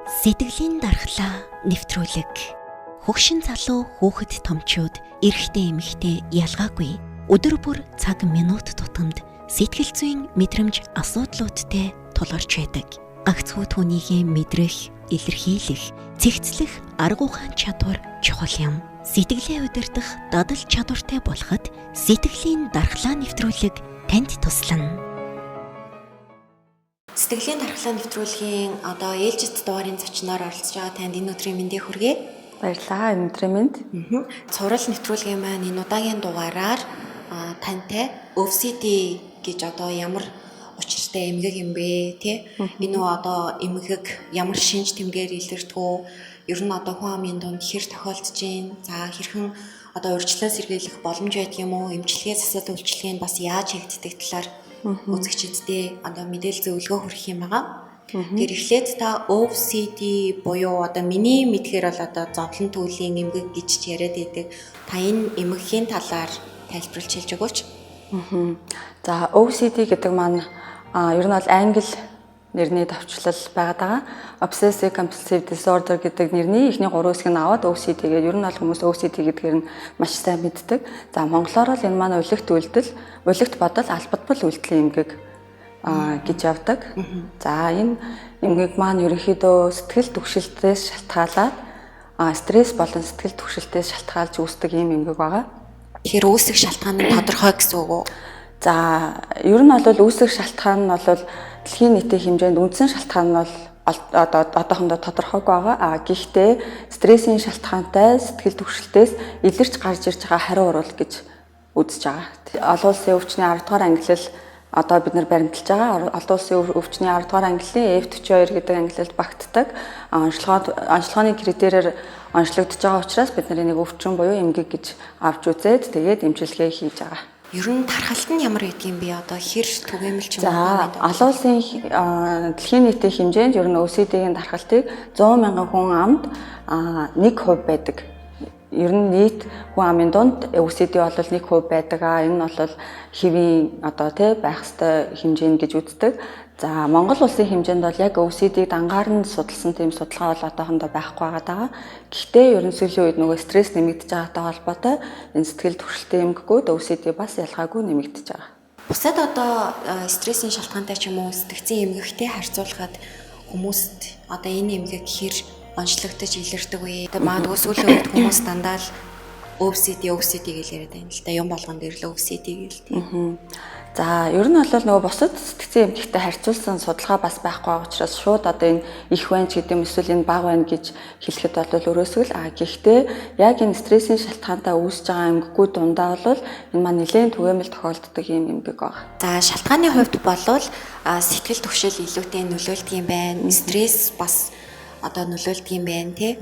Сэтгэлийн дархлаа нэвтрүүлэг. Хөгшин залуу хүүхэд томчууд эрэгтэй эмэгтэй ялгаагүй өдөр бүр цаг минут тутамд сэтгэл зүйн мэдрэмж асуудлуудтай тулгарч байдаг. Гагцхүү түүнийгээ мэдрэх, илэрхийлэх, цэгцлэх арга ухаан чадвар чухал юм. Сэтгэлээ удирдах дадал чадвартай болоход сэтгэлийн дархлаа нэвтрүүлэг танд туслана. Сэтгэлийн дархлаа нэвтрүүлгийн ээлжид дугаарын зочноор оролцож байгаа танд энэ өдрийн мэндийг хүргэе. Баярлалаа. Энэ өдрийн мэнд. Цуврал нэвтрүүлгийн маань энэ удаагийн дугаараар тантай OCD гэж ямар учиртай эмгэг юм бэ, тий? Энэ эмгэг ямар шинж тэмдгээр илэрдэг вэ? Ер нь хүн амын дунд хэр тохиолдож байна? За хэрхэн урьдчилан сэргийлэх боломж байдаг юм уу? Эмчилгээ засал үйлчилгээ нь бас яаж хийгддэг талаар үзэгчдэдээ мэдээлэл зөвлөгөө хүргэх юм байгаа. Тэр эхлээд та OCD буюу миний мэдгээр бол зовлон түүлийн эмгэг гэж яриад байдаг. Та энэ эмгэгийн талаар тайлбарлаж хэлж өгөөч. За OCD гэдэг маань ер нь бол англи нэрний товчлол байгаад байгаа. Obsessive compulsive disorder гэдэг нэрний эхний 3 хэсэг нь аваад OCD гэдэг. Ер нь бол хүмүүс OCD гэдгээр нь маш сайн мэддэг. За монголоор л энэ маань улигт бодол албадбал үйлдэлийн эмгэг гэж явдаг. За энэ эмгэг маань ерөнхийдөө сэтгэл түгшилтээс шалтгаалаад стресс болон сэтгэл түгшилтээс шалтгаалж үүсдэг ийм эмгэг байгаа. Тэгэхээр үүсэх шалтгаан нь тодорхой гэсэн үг үү? За ер нь бол үүсэх шалтгаан нь бол дэлхийн нийтийн хэмжээнд үндсэн шалтгаан нь бол одоохондоо тодорхойгүй байгаа. Гэхдээ стрессийн шалтгаантай сэтгэл түгшилтээс илэрч гарч ирж байгаа хариу урвал гэж үзэж байгаа. Олон улсын өвчний 10 дугаар ангилал бид нар баримталж байгаа. Олон улсын өвчний 10 дугаар ангиллын F42 гэдэг ангилалд багтдаг онцлогооны критериэр онцлогдож байгаа учраас бид нар энийг өвчин буюу эмгэг гэж авч үзээд тэгээд эмчилгээ хийж байгаа. Ер нь тархалт нь ямар гэдгийг би хэр түгээмэл ч юм уу. За олон улсын дэлхийн нийтийн хэмжээнд ер нь OCD-ийн тархалтыг 100 мянган хүн амд 1% байдаг. Ер нь нийт хүн амын дунд OCD бол 1% байдаг. Энэ нь бол хэвийн байх ёстой хэмжээ гэж үздэг. За Монгол улсын хэмжээнд бол яг OCD-г дангаар нь судалсан тийм судалгаа бол одоохондоо байхгүй байгаа. Гэхдээ ерөн сүүлийн үед стресс нэмэгдэж байгаатай холбоотой энэ сэтгэл түгшилтийн эмгэгүүд OCD бас ялгаагүй нэмэгдэж байгаа. Бусад стрессийн шалтгаантай ч юм уу сэтгцийн эмгэгтэй харьцуулахад хүмүүст энэ эмгэг хэр онцлогдож илэрдэг вэ? Магадгүй сүүлийн үед хүмүүс дандаа л OCD гэж яриад байна л да. Юм болгон дээр л OCD гэлтэй. За ер нь бол бусад сэтгцийн эмгэгтэй харьцуулсан судалгаа бас байхгүй байгаа учраас шууд энэ их байна ч гэдэг юм эсвэл энэ бага байна гэж хэлэхэд бол өрөөсгөл. Гэхдээ яг энэ стрессийн шалтгаантай үүсэж байгаа эмгэгүүд дундаа бол энэ маань нэлээд түгээмэл тохиолддог юм эмгэг байна. За шалтгааны хувьд болвол сэтгэл түгшил илүүтэй нөлөөлдөг юм байна. Стресс бас нөлөөлдөг юм байна тий.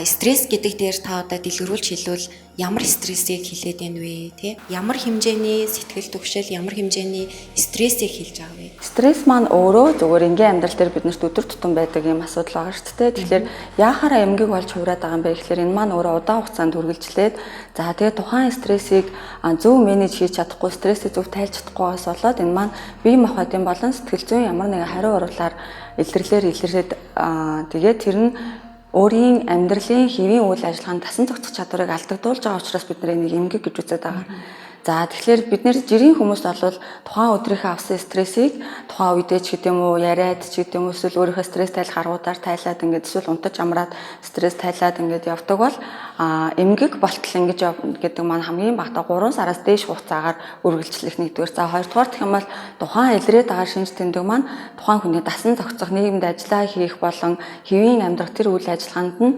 Стресс гэдэг дээр та дэлгэрүүлж хэлвэл ямар стрессийг хэлээд байна вэ тий? Ямар хэмжээний сэтгэл түгшил, ямар хэмжээний стрессийг хэлж байгаа вэ? Стресс маань өөрөө зүгээр энгийн амьдрал дээр биднэрт өдөр тутам байдаг юм асуудал байгаа шүү дээ. Тэгэхээр яахаараа эмгэг болж хувраад байгаа юм бэ гэхээр энэ маань өөрөө удаан хугацаанд үргэлжлээд тэгээд тухайн стрессийг зөв менеж хийж чадахгүй, стрессийг зөв тайлж чадахгүйгаас болоод энэ маань бие махбодын болон сэтгэл зүйн ямар нэгэн хариу урвалаар илэрлээд тэгээд тэр нь өөрийн амьдралын хэвийн үйл ажиллагаанд тасан зохицох чадварыг алдагдуулж байгаа учраас бид нар энийг эмгэг гэж үздэг байгаа. За тэгэхээр бид нэр жирийн хүмүүс бол тухайн өдрийнхөө авсан стрессийг тухайн үедээ ч гэдэг юм уу яриад ч гэдэг юм уу эсвэл өөрийнхөө стресс тайлах аргуудаар тайлаад эсвэл унтаж амраад стресс тайлаад явдаг бол эмгэг болтол гэдэг маань хамгийн багадаа 3 сараас дээш хугацаагаар үргэлжлэх нэгдүгээр. За хоёрдугаар гэх юм бол тухайн илрээд байгаа шинж тэмдэг маань тухайн хүний дасан зохицох нийгэмд ажиллаа хийх болон хэвийн амьдрах тэр үйл ажиллагаанд нь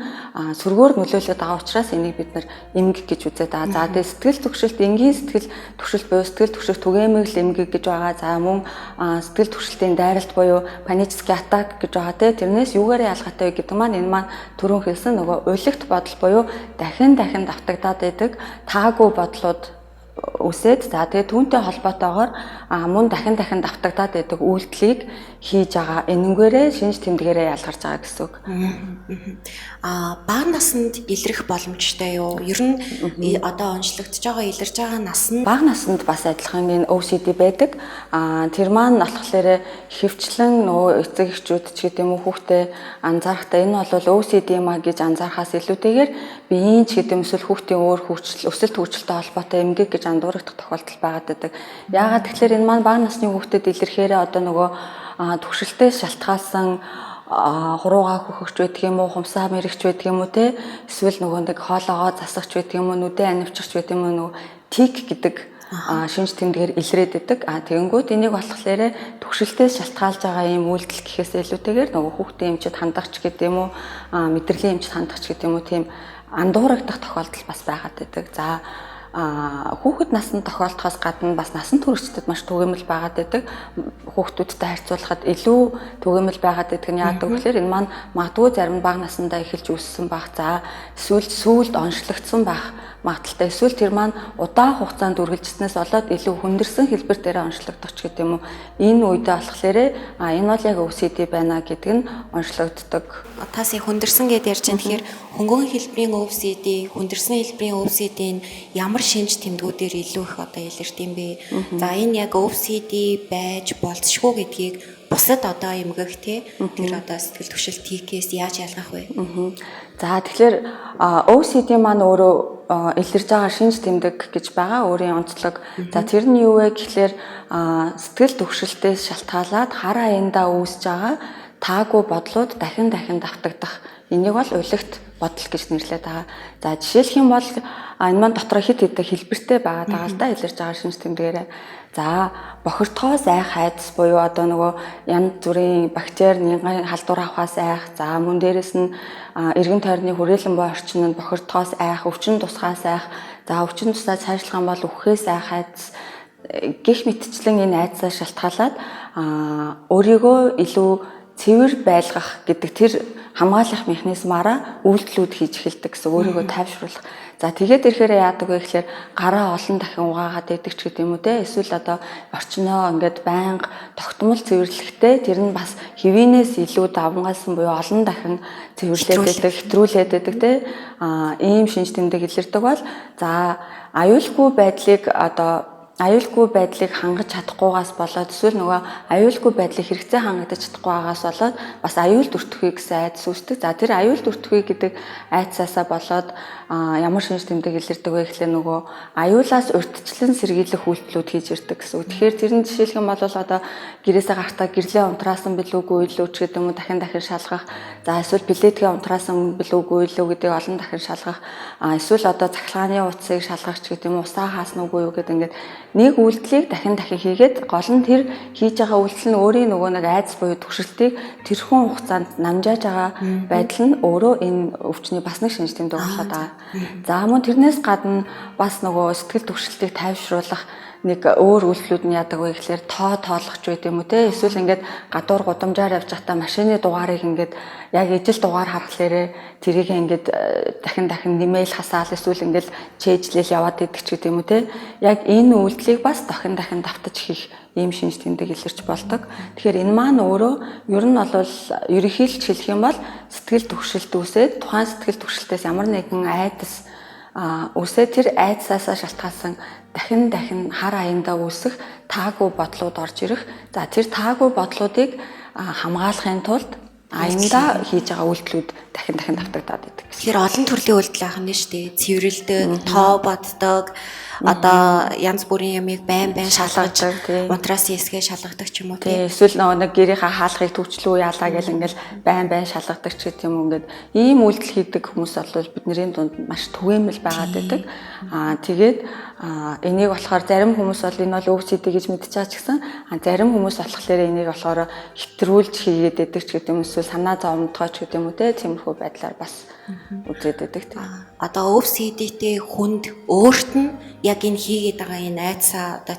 сүргээр нөлөөлөд байгаа учраас энийг бид нар эмгэг гэж үзээд байгаа. За тэгээд сэтгэл түгшилт энгийн сэтгэл түгшилт буюу сэтгэл түгших түгээмэл эмгэг гэж байгаа. За мөн сэтгэл түгшилтийн дайралт буюу панический атак гэж байгаа. Тэрнээс юугаараа ялгаатай вэ гэдэг маань энэ маань түрүүн хэлсэн улигт бодол буюу дахин давтагдаад байдаг таагүй бодлууд үсээд за тэгээ түүнтэй холбоотойгоор мөн дахин давтагдаад байдаг үйлдэлийг хийж байгаа. Энэнгээрээ шинж тэмдгээрээ ялгарч байгаа гэсэн үг. Бага наснд илрэх боломжтой юу? Ер нь одоо онцлогдож байгаа илэрж байгаа нас нь бага наснд бас адилхан энэ OCD байдаг. Тэр маань болохоор хөвчлэн нөгөө эцэг эхчүүд ч гэдэг юм уу хүүхдээ анзаарахтаа энэ бол OCD маа гэж анзаарахаас илүүтэйгээр биеийн ч гэдэг юм эсвэл хүүхдийн өөр өсөлт хөгжилтэй холбоотой эмгэг гэж андуурагдах тохиолдол байгаад байдаг. Яагаад тэгэхээр энэ маань бага насны хүүхдэд илэрхээрээ одоо нөгөө түгшилтээ шалтгаалсан хуруугаа хөхөгч байдаг юм уу, хумсаа мэрэгч байдаг юм уу те эсвэл нөгөө нэг хоолоогоо засагч байдаг юм уу, нүдээ анивчирч байдаг юм уу нөгөө тик гэдэг шинж тэмдгээр илрээд байдаг. Тэгэнгүүт энийг болохоор түгшилтээс шалтгаалж байгаа юм үйлдэл гэхээс илүүтэйгээр нөгөө хүүхдийн эмчид хандагч гэдэг юм уу, мэдрэлийн эмчид хандагч гэдэг юм уу тийм андуурагдах тохиолдол бас байгаад байдаг. За хүүхэд наснд тохиолдохоос гадна бас насан туршидад маш түгээмэл байгаад байдаг. Хүүхдүүдтэй харьцуулахад илүү түгээмэл байгаад байдаг нь яадаг вэ гэхээр энэ маань магадгүй зарим бага насндаа эхэлж үүссэн байх. За эсвэл сүүлд онцлогдсон байх магадaltaй. Эсвэл тэр маань удаан хугацаанд үргэлжлснээс болоод илүү хүндэрсэн хэлбэр дээр онцлогдох ч гэдэг юм уу. Энэ үедээ болохоор энэ бол яг OCD байна гэдэг нь онцлогддог. Та сая хүндэрсэн гэдээ ярьж байгаа. Тэгэхээр хөнгөн хэлбэрийн OCD, хүндэрсэн хэлбэрийн OCD нь ямар шинж тэмдгүүдээр илүү их одоо илэрдэг юм бэ? За энэ яг OCD байж болцшгүй гэдгийг бусад одоо эмгэг тэр одоо сэтгэл түшил TK-с яаж ялгах вэ? За тэгэхээр OCD маань өөрөө илэрж байгаа шинж тэмдэг гэж байгаа өөрийн онцлог. За тэр нь юу вэ гэхээр сэтгэл түгшилтээс шалтгаалаад хар аяндаа үүсэж байгаа таагүй бодлууд дахин давтагдах. Энийг бол улигт бодол гэж нэрлэдэг байгаа. За жишээлх юм бол энэ маань дотор хит хэдэн хэлбэртэй байгаа л да илэрж байгаа шинж тэмдгээрээ. За бохирдгоо айх айдас буюу одоо нөгөө янз бүрийн бактери нэгэн халдвар авахаас айх. За мөн дээрэс нь эргэн тойрны хүрээлэн буй орчинд бохирдгоос айх, өвчин тусгаас айх. За өвчин тусаа цаашлах юм бол үхээс айх айдас гэх мэтчлэн энэ айдсаас шалтгаалаад өөрийгөө илүү цэвэр байлгах гэдэг тэр хамгаалах механизмаараа үйлдэлүүд хийж эхэлдэг гэсэн өөрийгөө тайвшруулах. За тэгээд ирэхээр яадаг вэ гэхээр гараа олон дахин угаагаад байдаг ч гэдэг юм уу те эсвэл одоо орчноо ингээд байнга тогтмол цэвэрлэхтэй тэр нь бас хэвийнээс илүү давмгаалсан буюу олон дахин цэвэрлээд байдаг, хэтрүүлээд байдаг те ийм шинж тэмдэг илэрдэг бол за аюулгүй байдлыг хангаж чадахгүйгаас болоод эсвэл нөгөө аюулгүй байдлыг хэрэгцээ хангагдаж чадахгүй байгаас болоод бас аюулд өртөхүй гэсэн айдас үүсдэг. За тэр аюулд өртөхүй гэдэг айдсаасаа болоод ямар шинж тэмдэг илэрдэг вэ гэхлээр нөгөө аюулаас урьдчилан сэргийлэх үйлдэлүүд хийж ирдэг гэсэн. Тэгэхээр тэр нь жишээлх юм бол одоо гэрээсээ гарахтаа гэрлээ унтраасан билүүгүй илүү ч гэдэг юм уу дахин шалгах. За эсвэл билетгээ унтраасан билүүгүй илүү гэдэг олон дахин шалгах. Эсвэл одоо цахилгааны утсыг шалгах ч гэдэг юм уу усаа хаасан үгүй юу гэдэг ингээд нэг үйлдэлийг дахин хийгээд гол нь тэр хийж байгаа үйлдэл нь өөрийн нөгөө нэг айдас буюу түгшилтийг тэрхэн хугацаанд намжааж байгаа байдал нь өөрөө энэ өвчний бас нэг шинж тэмдэг болоод байгаа. За мөн тэрнээс гадна бас нөгөө сэтгэл түгшилтийг тайвшруулах нэг өөр үйлдэлүүд нь яадаг вэ гэхээр тоолохч байт юм уу те эсвэл ингээд гадуур гудамжаар явж байхдаа машины дугаарыг ингээд яг ижил дугаар харахлаарэ тэрийг ингээд дахин нэмэл хасаал эсвэл ингээд чэйжлэл яваад идэх ч гэдэг юм уу те яг энэ үйлдэлийг бас дахин давтаж хийх ийм шинж тэмдэг илэрч болдог. Тэгэхээр энэ маань өөрөө ер нь бол ерөнхийлж хэлэх юм бол сэтгэл түгшилт үүсээд тухайн сэтгэл түгшилтээс ямар нэгэн айдас үсээ тэр айдсаасаа шалтгаалсан дахин хар аяндаа үүсэх таагүй бодлууд орж ирэх. За тэр таагүй бодлуудыг хамгаалахын тулд аяндаа хийж байгаа үйлдэлүүд дахин давтагдаад идэг. Тэгэхээр олон төрлийн үйлдэл ахна нь шүү дээ. Цэвэрлдэг, тоо боддог, одоо янз бүрийн ямыг байн шалгаж, унтраасан эсгээ шалгадаг ч юм уу тийм. Эсвэл нэг гэрийнхаа хаалгыг төвчлөө яалаа гэл ингээл байн шалгадаг ч гэдэг юм ингээд ийм үйлдэл хийдэг хүмүүс бол бидний дунд маш түгээмэл байгаад байдаг. Тэгээд энийг болохоор зарим хүмүүс бол энэ бол OCD гэж мэдчихэж ч гэсэн зарим хүмүүс болохоор энийг болохоор хэтрүүлж хийгээд байдаг ч гэдэг юм эсвэл санаа зовмдгоо ч гэдэг юм уу тиймэрхүү байдлаар бас үзээд байдаг тийм. Одоо OCD-тэй хүнд өөрт нь яг энэ хийгээд байгаа энэ айдсаа одоо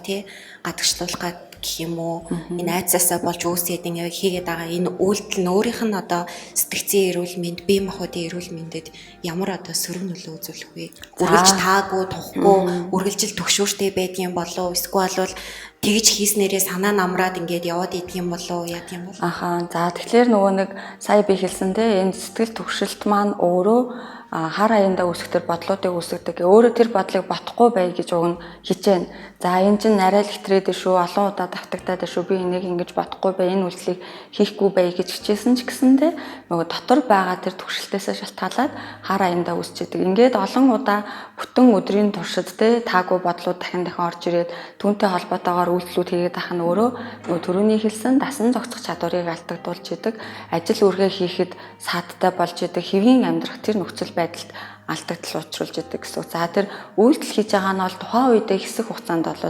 гадагшлуулах гэх юм уу энэ айцаасаа болж үүсээд ингээ хийгээд байгаа энэ үйлдэл нь өөрийнх нь одоо сэтгцийн эрүүл мэнд, бие махбодын эрүүл мэндэд ямар одоо сөрөг нөлөө үзүүлэх вэ? Үргэлж таагүй, тухгүй, үргэлжил төгшөөртэй байдгийн болов эсвэл бол тэгж хийснээрээ санаа намраад ингээд яваад идэх юм болов яа тийм бол. Ахаа. За тэгэхээр нөгөө нэг сая би хэлсэн те энэ сэтгэл түгшилт маань өөрөө хар аяндаа үүсгэх бодлуудыг үүсгдэг. Өөрөө тэр бодлыг ботохгүй бай гэж уг нь хичээнэ. За энэ чинь арай л хэтрээд шүү, олон удаа давтагдаад шүү. Би энийг ингэж ботохгүй бай, энэ үйлчлийг хийхгүй бай гэж хичээсэн ч гэсэндээ нөгөө дотор байгаа тэр түгшилтээс шалтгаалаад хар аяндаа үүсчихэд. Ингээд олон удаа бүтэн өдрийн туршид те таагүй бодлууд дахин орж ирээд түүнтэй холбоотойгоор үйлдэлүүд хийгээд ах нь өөрөө нөгөө түрүүний хэлсэн дасан зохицох чадварыг алдагдуулж идэг. Ажил үргээ хийхэд саадтай болж идэг. Хэвийн амьдрах тэр нөхцөл байдалд алдагдал учруулж идэг гэсэн. За тэр үйлдэл хийж байгаа нь бол тухайн үедээ хэсэг хугацаанд бол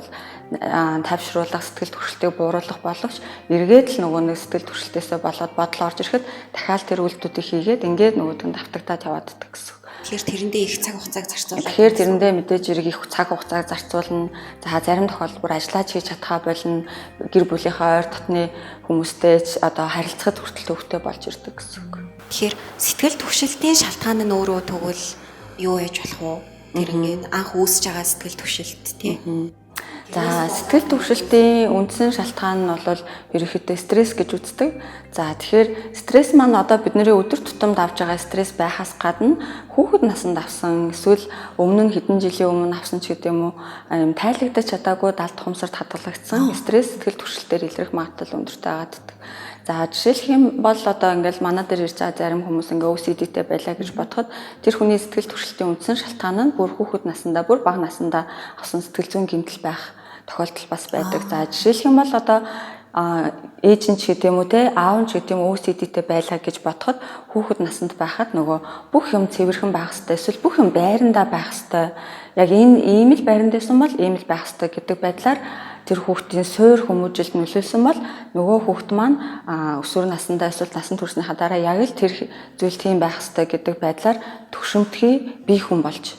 тавьшруулах, сэтгэл түгшилтийг бууруулах боловч эргээд л нөгөө нэг сэтгэл түгшилтээсээ болоод бодол орж ирэхэд дахиад тэр үйлдэлүүдийг хийгээд ингээд нөгөөдгөнд давтагдаад яваад идэг гэсэн. Тэгэхээр тэрэндээ их цаг хугацааг зарцуулаад. Тэгэхээр тэрэндээ мэдээж хэрэг их цаг хугацааг зарцуулна. За зарим тохиолдолд бүр ажиллаж хийж чадхаа болно. Гэр бүлийнхээ ойр дотны хүмүүстэй одоо харилцахад хүртэл төвхтэй болж ирдэг гэсэн үг. Тэгэхээр сэтгэл түгшилтийн шалтгаан нь өөрөө тэгвэл юу яж болох вэ? Тэр ингээд анх үүсэж байгаа сэтгэл түгшилт тий. За сэтгэл түгшилтийн үндсэн шалтгаан нь бол ерөнхийдөө стресс гэж үздэг. За тэгэхээр стресс маань одоо бидний өдөр тутамд авж байгаа стресс байхаас гадна хүүхэд насанд авсан эсвэл өмнө нь хэдэн жилийн өмнө авсан ч гэдэм үү юм тайлагдаж чадаагүй далд хумсарт хадгалагдсан стресс сэтгэл түгшилтээр илэрх магадлал өндөртэй байгаад байдаг. За жишээлх юм бол одоо ингээл манай дээр ирж байгаа зарим хүмүүс ингээ OCD-тэй байлаа гэж бодоход тэр хүний сэтгэл түгшилтийн үндсэн шалтгаан нь бүр хүүхэд насндаа бүр бага насндаа авсан сэтгэл зүйн гэмтэл байх тохиолдол бас байдаг. За жишээлх юм бол одоо ээж нь ч гэдэг юм уу те аав нь ч гэдэг юм OCD-тэй байлаа гэж бодоход хүүхэд наснд байхад нөгөө бүх юм цэвэрхэн байх хэвээр эсвэл бүх юм байрандаа байх хэвээр яг энэ ийм л байранд байсан бол ийм л байх хэвээр гэдэг байдлаар тэр хүүхдийн суур хүмүүжилд нөлөөлсөн бол нөгөө хүүхд маань өсвөр насндаа эсвэл насан туршныхаа дараа яг л тэр зүйл тийм байх хэвээр гэдэг байдлаар төгшөмтгий бие хүн болж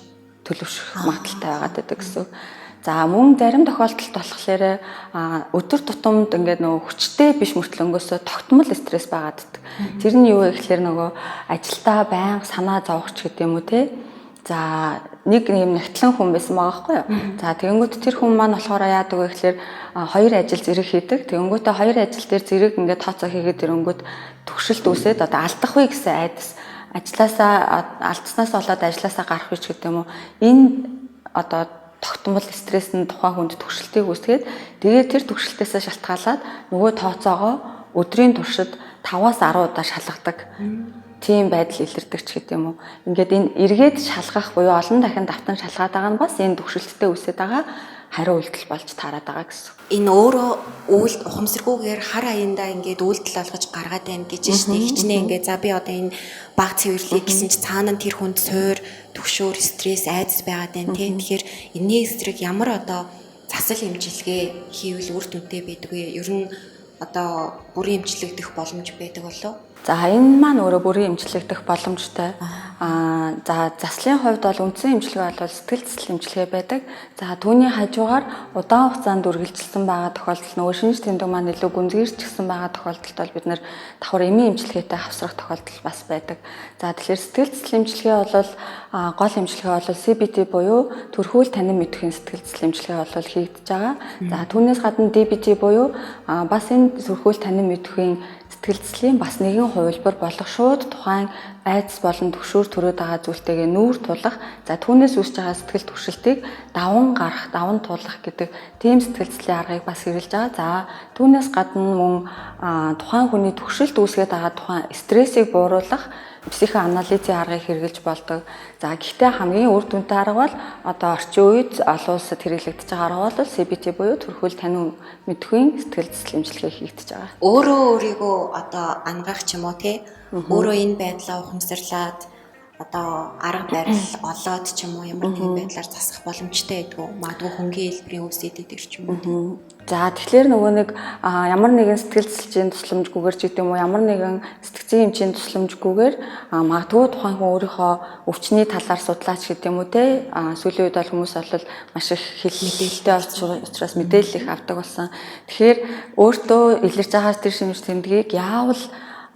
төлөвшөх магадaltaй байгаад байдаг гэсэн. За мөн зарим тохиолдолд болохоор өдөр тутамд ингээд нөгөө хүчтэй биш мөртлөө өнгөөсөө тогтмол стресс байгаад байдаг. Тэр нь юу вэ гэхээр нөгөө ажилдаа байнга санаа зовох гэдэг юм уу те. За нэг юм нэгтлэн хүн байсан байгаа байхгүй юу. За тэгэнгүүт тэр хүн маань болохоор яадаг вэ гэхээр хоёр ажил зэрэг хийдэг. Тэгэнгүүтээ хоёр ажил дээр зэрэг ингээд тооцоо хийгээд ирэнгүүт түгшилт үүсээд одоо алдах вэ гэсэн айдас ажилласаа алдснаас болоод ажилласаа гарах гэж гэдэг юм уу. Энэ одоо тогтмол стресс нь тухайн хүнд түгшилтийг үүсгээд тэгээд тэр түгшилтээс шалтгаалаад нөгөө тооцоогоо өдрийн туршид 5-аас 10 удаа шалгадаг. Тийм байдал илэрдэг ч гэдэг юм уу. Ингээд энэ эргээд шалгах буюу олон дахин давтан шалгаад байгаа нь бас энэ түгшилттэй үүсээд байгаа хариу үйлдэл болж таарад байгаа гэсэн. Энэ өөрөө үйлд ухамсаргүйгээр хар аяндаа ингээд үйлдэл олгож гаргаад байна гэж штэ. Хичнээн ингээд за би одоо энэ баг цэвэрлэе гэсэн чи цаана нь тэр хүнд суур, түгшүүр, стресс, айдас байгаад байна тийм. Тэгэхээр энэний эсрэг ямар одоо засал эмчилгээ хийвэл үр дүнтэй байдаг вэ? Ер нь одоо бүрийн эмчилэгдэх боломж байдаг болов? За энэ маань өөрөө бүрийн эмчилэгдэх боломжтой. За заслын хувьд бол үндсэн эмчилгээ бол сэтгэл зүйн эмчилгээ байдаг. За түүний хажуугаар удаан хугацаанд үргэлжилсэн байгаа тохиолдол нөгөө шинж тэмдэг маань илүү гүнзгийрчсэн байгаа тохиолдолд бол бид нэр давхар эмийн эмчилгээтэй хавсрах тохиолдол бас байдаг. За тэгэхээр сэтгэл зүйн эмчилгээ бол гол эмчилгээ бол CBT буюу төрхүүл танин мэдхийн сэтгэл зүйн эмчилгээ бол хийгдэж байгаа. За түүнээс гадна DBT буюу бас энэ төрхүүл танин мэдхийн сэтгэл зүйн бас нэгэн хувилбар болох шууд тухайн айдас болон түгшүүр төрөөд байгаа зүйлтэйгээ нүүр тулах, за түүнээс үүсэж байгаа сэтгэл түгшилтийг даван гарах, даван туулах гэдэг тийм сэтгэл зүйн аргыг бас хэрэгжилж байгаа. За түүнээс гадна мөн тухайн хүний түгшилт үүсгээд байгаа тухайн стрессийг бууруулах психоанализийн аргыг хэрэгжилж болдог. За гэхдээ хамгийн үр дүнтэй арга бол одоо орчин үед олон улсад хэрэглэгдэж байгаа арга бол CBT буюу төрхүүл танин мэдхийн сэтгэл зүйн эмчилгээ хийгдэж байгаа. Өөрөө өөрийгөө одоо ангаах ч юм уу те өөрөө энэ байдлаа ухамсарлаад одоо арга барил олоод ч юм уу ямар нэгэн байдлаар засах боломжтой байдгүй. Магадгүй хөнгөн хэлбэрийн OCD дээр ч юм уу. За тэгэхээр нөгөө нэг ямар нэгэн сэтгэл зүйчийн тусламжгүйгээр ч гэдэм үү ямар нэгэн сэтгцийн эмчийн тусламжгүйгээр магадгүй тухайн хүн өөрийнхөө өвчний талаар судлаач гэдэм үү те сүүлийн үед бол хүмүүс бол маш их хэл мэдээлэлтэй учраас мэдээлэл их авдаг болсон. Тэгэхээр өөртөө илэрж байгаа тэр шимж тэмдгийг яавал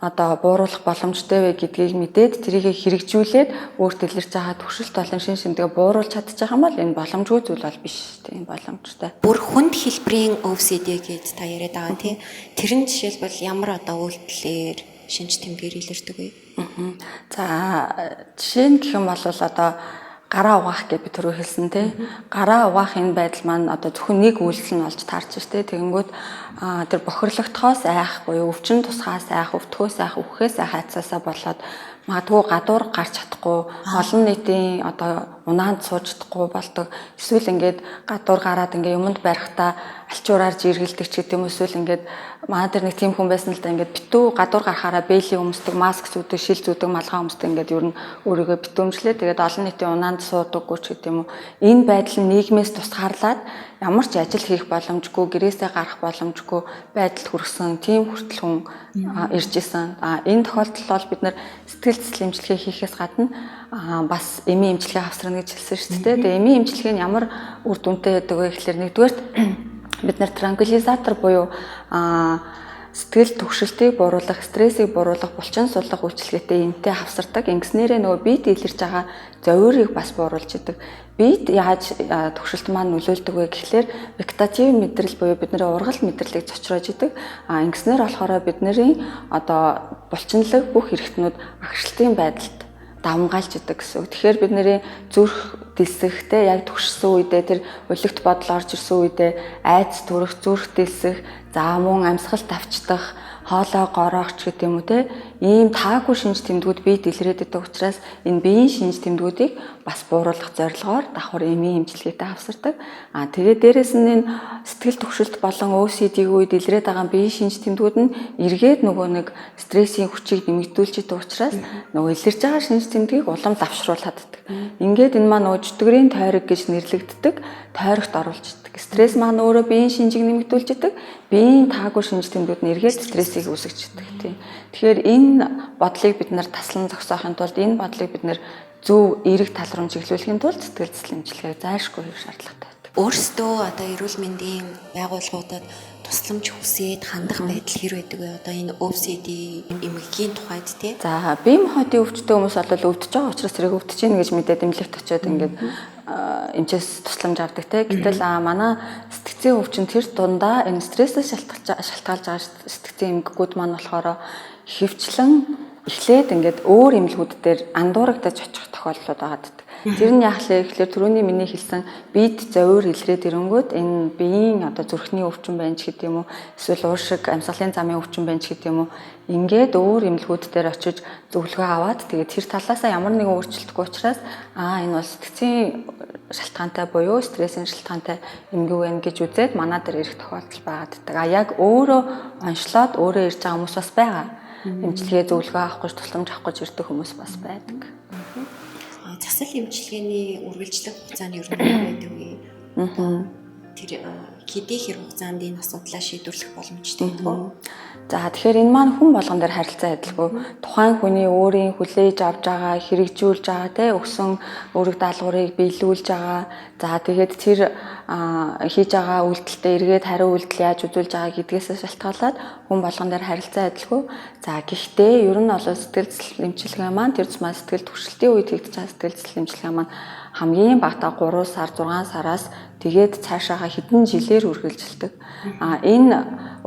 одоо бууруулах боломжтой вэ гэдгийг мэдээд тэрийг хэрэгжүүлээд өөртөө илэрч байгаа төвшөлт болон шин шимдгээ бууруулж чадчих юм бол энэ боломжгүй зүйл бол биш тийм боломжтой. Бүр хүнд хэлбэрийн OCD гэж та яриад байгаа тийм. Тэр нь жишээлбэл ямар одоо үйлдэлээр шинж тэмдгээр илэрдэг вэ? За жишээ нь гэх юм бол одоо гараа угаах гэж би түрүү хэлсэн тий. Гараа угаахын байдал маань одоо зөвхөн нэг үйлдэл нь болж таарч штэ. Тэгэнгүүт тэр бохирлогдохоос айх буюу өвчин тусгаас айх, өвтгөөс айх, үхээс айх айцаасаа болоод магадгүй гадуур гарч чадахгүй, олон нийтийн одоо унаанд сууж чадахгүй болдог. Эсвэл ингээд гадуур гараад ингээд юмд барихтаа алчуураар жиргэлдэг ч гэдэм үү, эсвэл ингээд манай дээр нэг тийм хүн байсан л да, ингээд битүү гадуур гарахаараа бэйли өмсдөг, маск зүүдэг, шил зүүдэг, малгай өмсдөг, ингээд ер нь өөрийгөө битүүмжлээ. Тэгээд олон нийтийн унаанд суудаггүй ч гэдэм үү. Энэ байдал нь нийгмээс тусгаарлаад ямар ч ажил хийх боломжгүй, гэрээсээ гарах боломжгүй байдалд хүрсэн тийм хүртэл хүн ирж исэн. Энэ тохиолдолд бол бид нар сэтгэл зүйн эмчилгээ хийхээс гадна бас эмийн эмчилгээ авсарна гэж хэлсэн шүү дээ. Тэгээ эмийн эмчилгээ нь ямар үр дүнтэй байдаг вэ гэхээр нэгдүгээр бид нар транквилизатор буюу сэтгэл түгшилтийг бууруулах, стрессийг бууруулах, булчин суллах үйлчилгээтэй энтэй хавсардаг. Ингэснээрээ нөгөө биед илэрж байгаа зовиорыг бас бууруулж идэг. Биед яаж түгшилт маань нөлөөлдөг вэ гэхлээр вегетатив мэдрэл буюу бидний ургал мэдрэлийг цочроож идэг. Ингэснээр болохоор бидний одоо булчинлаг бүх эрхтнүүд агшилтын байдалд давмгаалж идэг гэсэн. Тэгэхээр бидний зүрх дэлсэхтэй яг түгшсэн үедээ тэр өлегт бодол орж ирсэн үедээ айц төрөх, зүрх дэлсэх, за мөн амьсгал тавчдах, хоолой гороох ч гэдэг юм уу те ийм таагүй шинж тэмдгүүд биед илрээд идэг учраас энэ биеийн шинж тэмдгүүдийг бас бууруулах зорилгоор давхар эмийн эмчилгээтэй авсардаг. Тэгээд дээрэс нь энэ сэтгэл түгшилт болон OCD-г үед илрээд байгаа биеийн шинж тэмдгүүд нь эргээд нөгөө нэг стрессийн хүчийг нэмэгдүүлж идэг учраас нөгөө илэрж байгаа шинж тэмдгийг улам лавшруулад иддэг. Ингээд энэ маань нөгөө чөтгөрийн тойрог гэж нэрлэгддэг тойрогт оруулж идэг. Стресс маань өөрөө биеийн шинжийг нэмэгдүүлж идэг. Биеийн таагүй шинж тэмдгүүд нь эргээд стрессийг үүсгэждэг тийм. Тэгэхээр энэ бодлыг бид нар таслан зогсоохын тулд энэ бодлыг бид нар зөв эерэг тал руу чиглүүлэхийн тулд сэтгэл зүйн эмчилгээг зайлшгүй хийх шаардлагатай байдаг. Өөрсдөө одоо эрүүл мэндийн байгууллагуудад тусламж хүсээд хандах байдал хэр байдаг вэ? Одоо энэ OCD эмгэгийн тухайд тий. За бие махбодын өвчтөй хүмүүс бол өвдөж байгаа учраас тэрийг өвдөж гин гэж мэдээд эмнэлэгт очиод ингээд эмчээс тусламж авдаг те. Гэтэл манай сэтгцийн өвчин тэр дундаа энэ стрессээс шалтгаалж байгаа сэтгцийн эмгэгүүд маань болохоор хөвчлэн эхлээд ингээд өөр эмнэлгүүд дээр андуурагдаж очих тохиолдлууд байгаад байдаг. Тэр нь яахлаа гэхэлэр түрүүний миний хэлсэн биед зовир илрээд ирэнгүүт энэ биеийн одоо зүрхний өвчин байна ч гэдэг юм уу, эсвэл уушиг амьсгалын замын өвчин байна ч гэдэг юм уу, ингээд өөр эмнэлгүүд дээр очиж зөвлөгөө аваад тэгээд тэр талаасаа ямар нэгэн өөрчлөлтгүй учраас энэ бол сэтгцийн шалтгаантай буюу стрессийн шалтгаантай эмгэг байна гэж үзээд манай дээр ирэх тохиолдол байгаад байдаг. Яг өөрөө онцлоод өөрөө ирж байгаа хүмүүс бас байгаа. Эмчилгээ зөвлөгөө авах гэж тусламж авах гэж ирдэг хүмүүс бас байдаг. Засал эмчилгээний үргэлжлэх хугацааны ер нь байдаг вэ? Тэр хэдий хэр хугацаанд энэ асуудлаа шийдвэрлэх боломжтой вэ? За тэгэхээр энэ маань хүн болгон дээр харилцаа адилгүй. Тухайн хүний өөрийн хүлээж авж байгаа, хэрэгжүүлж байгаа те өгсөн өөрөг даалгаврыг биелүүлж байгаа. За тэгээд тэр хийж байгаа үйлдэлтэй эргээд хариу үйлдэл яаж үзүүлж байгаа гэдгээс шалтгаалаад хүн болгон дээр харилцаа адилгүй. За гэхдээ ер нь бол сэтгэл зүйн эмчилгээ маань тэр тусмаа сэтгэл түгшилтийн үед хийгдэж байгаа сэтгэл зүйн эмчилгээ маань хамгийн багтаа 3 сар 6 сараас тэгээд цаашаага хэдэн жилээр үргэлжилдэг. Энэ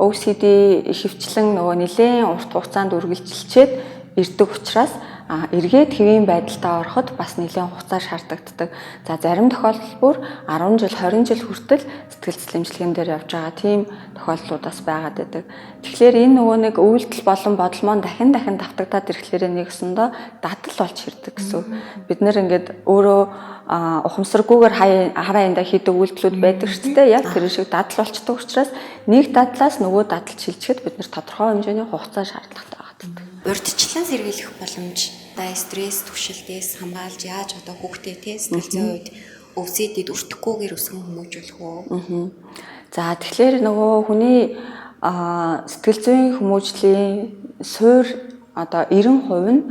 OCD ихэвчлэн нөгөө нэлээд урт хугацаанд үргэлжилчихэд ирдэг учраас эргээд хэвийн байдалтай ороход бас нэлээд хугацаа шаарддаг. За зарим тохиолдолд бүр 10 жил 20 жил хүртэл сэтгэл зүйн эмчилгээнд дээр явж байгаа тийм тохиолдлууд бас байгаад байдаг. Тэгэхээр энэ нөгөө нэг үйлдэл болон бодол маань дахин давтагдаад ирэхлээр нэгсэндээ дадал болж ирдэг гэсэн. Бид нэр ингээд өөрөө ухамсаргүйгээр хараа янда хийдэг үйлдэлүүд байдаг шүү дээ. Яг тэр шиг дадал болчдөг учраас нэг дадлаас нөгөө дадал шилжихэд бид нэр тодорхой хэмжээний хугацаа шаардлагатай байдаг. урьдчилан сэргийлэх боломж стресс түгшилтээс хамгаалж яаж одоо хүүхдээ тий сэтгэл зүйн үед өвсөдөд өртөхгүйгээр өсгөн хүмүүжүүлэх үү? За тэгэхээр нөгөө хүний сэтгэл зүйн хүмүүжлийн суурь одоо 90% нь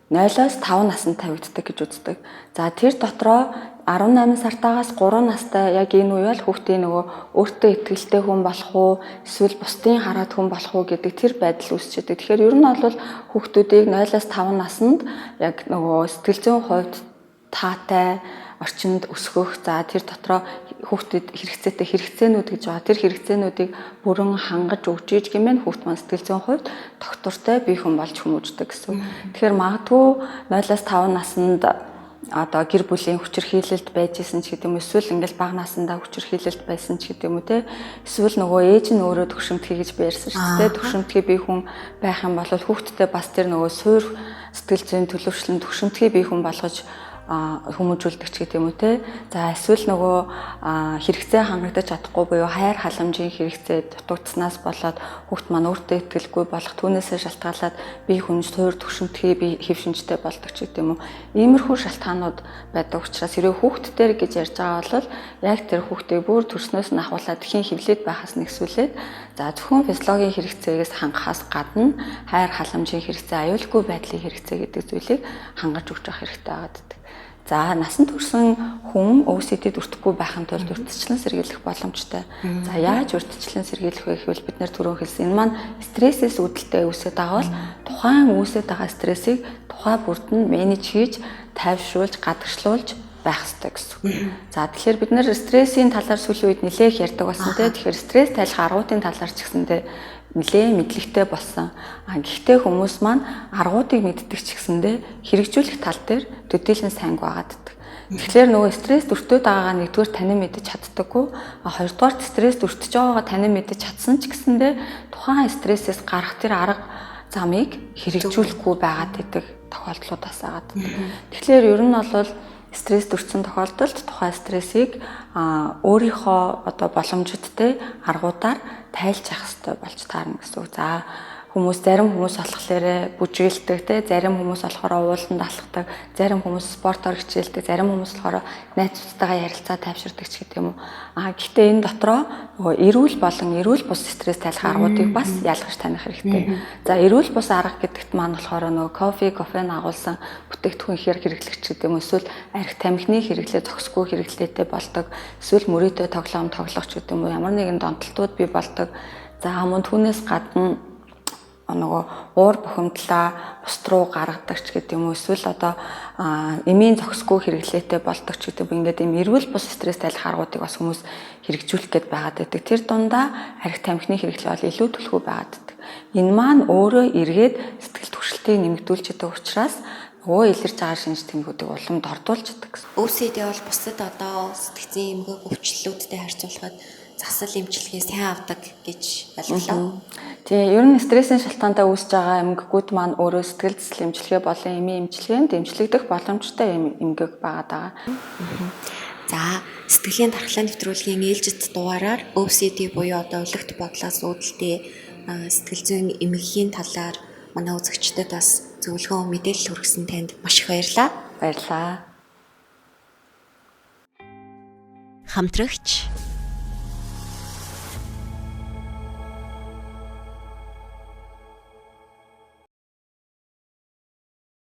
0-5 наснд тавигддаг гэж үздэг. За тэр дотроо 18 сартаагаас 3 настай яг энэ үе бол хүүхдийн нөгөө өөртөө итгэлтэй хүн болох уу, эсвэл бусдын хараад хүн болох уу гэдэг тэр байдал үүсчихдээ. Тэгэхээр ер нь бол хүүхдүүдийг 0-5 наснд яг нөгөө сэтгэл зүйн хувьд таатай орчинд өсгөх. За тэр дотроо хүүхдэд хэрэгцээнүүд гэж байгаа. Тэр хэрэгцээнүүдийг бүрэн хангаж өгч ийж гэмээр хүүхд маань сэтгэл зүйн хувьд доктортой бие хүн болж хүмүүждэг гэсэн. Тэгэхээр магадгүй 0-5 наснд одоо гэр бүлийн хүчирхийлэлд байжсэн ч гэдэг юм, эсвэл ингээл бага наснда хүчирхийлэлд байсан ч гэдэг юм уу те. Эсвэл нөгөө ээж нь өөрөө төвшөмтгий гэж байрсан шүү дээ. Төвшөмтгий бие хүн байх юм бол хүүхдтэй бас тэр нөгөө суурь сэтгэл зүйн төлөвшлөн төвшөмтгий бие хүн болгож хүмүүжүүлдэг ч гэдэг юм уу те. За эсвэл нөгөө хэрэгцээ хангагдаж чадахгүй буюу хайр халамжийн хэрэгцээ дутагдсанаас болоод хүүхд маань өөртөө итгэлгүй болох түүнээсээ шалтгаалаад бие хүн суурь төвшөмтгий бие хэв шинжтэй болдог ч гэдэг юм уу. Иймэрхүү шалтгаанууд байдаг учраас хэрэг хүүхд дээр гэж ярьж байгаа бол яг тэр хүүхдийг бүр төрснөөс нь ахуулаад хийн хөвлөд байхаас нэгсүүлээд за зөвхөн физиологийн хэрэгцээгээс хангахаас гадна хайр халамжийн хэрэгцээ, аюулгүй байдлын хэрэгцээ гэдэг зүйлийг хангаж өгч явах хэрэгтэй байдаг. За насанд хүрсэн хүн OCD-д өртөхгүй байхын тулд урьдчилан сэргийлэх боломжтой. За яаж урьдчилан сэргийлэх вэ гэвэл бид нэр түрүү хэлсэн. Энэ маань стрессээс үүдэлтэй үүсэж байгаа бол тухайн үүсэж байгаа стрессийг тухай бүрд нь менеж хийж, тайвшруулж, гадагшлуулж байх хэрэгтэй гэсэн. За тэгэхээр бид нэр стрессийн талаар сүүлийн үед нэлээх ярьдаг болсон те. Тэгэхээр стресс тайлах аргуудын талаар ч гэсэндээ нэлээ мэдлэгтэй болсон. Гэхдээ хүмүүс маань аргуудыг мэддэг ч гэсэндээ хэрэгжүүлэх тал дээр төдийлөн сайнг байгааддаг. Тэгэхээр нөгөө стресс өртөөд байгаагаа нэгдүгээр танин мэдэж чаддаггүй. Хоёрдугаар стресс өртөж байгаагаа танин мэдэж чадсан ч гэсэндээ тухайн стрессээс гарах тэр арга замыг хэрэгжүүлэхгүй байгаад идэг тохиолдлуудаас агаад. Тэгэхээр ер нь бол стресс төрсэн тохиолдолд тухайн стрессийг өөрийнхөө одоо боломжтой аргуудаар тайлж явах хэрэгтэй болж таарна гэсэн үг. За зарим хүмүүс болохоор бүжгэлдэг те, зарим хүмүүс болохоор ууланд алхдаг, зарим хүмүүс спортоор хичээлдэг, зарим хүмүүс болохоор найзуудтайгаа ярилцаа тайвширдаг ч гэдэг юм уу. Гэхдээ энэ дотроо нөгөө эрүүл бус стресс тайлах аргуудыг бас ялгаж таних хэрэгтэй. За эрүүл бус арга гэдэгт маань болохоор нөгөө кофеин агуулсан бүтээгдэхүүн ихээр хэрэглэх ч гэдэг юм уу. Эсвэл арх тамхины хэрэглээ зохисгүй хэрэглээтэй болдог. Эсвэл мөрөөдөө тоглоом тоглох ч гэдэг юм уу. Ямар нэгэн донтолтууд бий болдог. За мөн түүнээс гадна нөгөө уур бухимдлаа бусд руу гаргадаг ч гэдэг юм уу. Эсвэл одоо эмийн зохисгүй хэрэглээтэй болдог ч гэдэг юм. Ингээд юм эрүүл бус стресс тайлах аргуудыг бас хүмүүс хэрэгжүүлэх гээд байгаад байдаг. Тэр дундаа арх тамхины хэрэглээ бол илүү төлхөө байгаад байдаг. Энэ маань өөрөө эргээд сэтгэл түгшилтийг нэмэгдүүлж байгаа учраас нөгөө илэрж байгаа шинж тэмдгүүдийг уламд ордуулж байгаа гэсэн. OCD бол бусад одоо сэтгцийн эмгэг өвчлөлтүүдтэй харьцуулахад засал эмчилгээ сайн авдаг гэж ойлголоо. Тийм, ер нь стрессийн шалтгаантай үүсэж байгаа эмгэгүүд маань өөрөө сэтгэл зүйн эмчилгээ болон эмийн эмчилгээнд эмчлэгдэх боломжтой эмгэг байгаа. За, сэтгэлийн дархлаа нэвтрүүлгийн ээлжид дугаараар OCD буюу одоо өлегт бодлоос үүдэлтэй сэтгэл зүйн эмгэгийн талаар манай үзэгчдэд бас зөвлөгөө мэдээлэл хүргэсэн танд маш их баярлалаа. Баярлалаа. Хамтрагч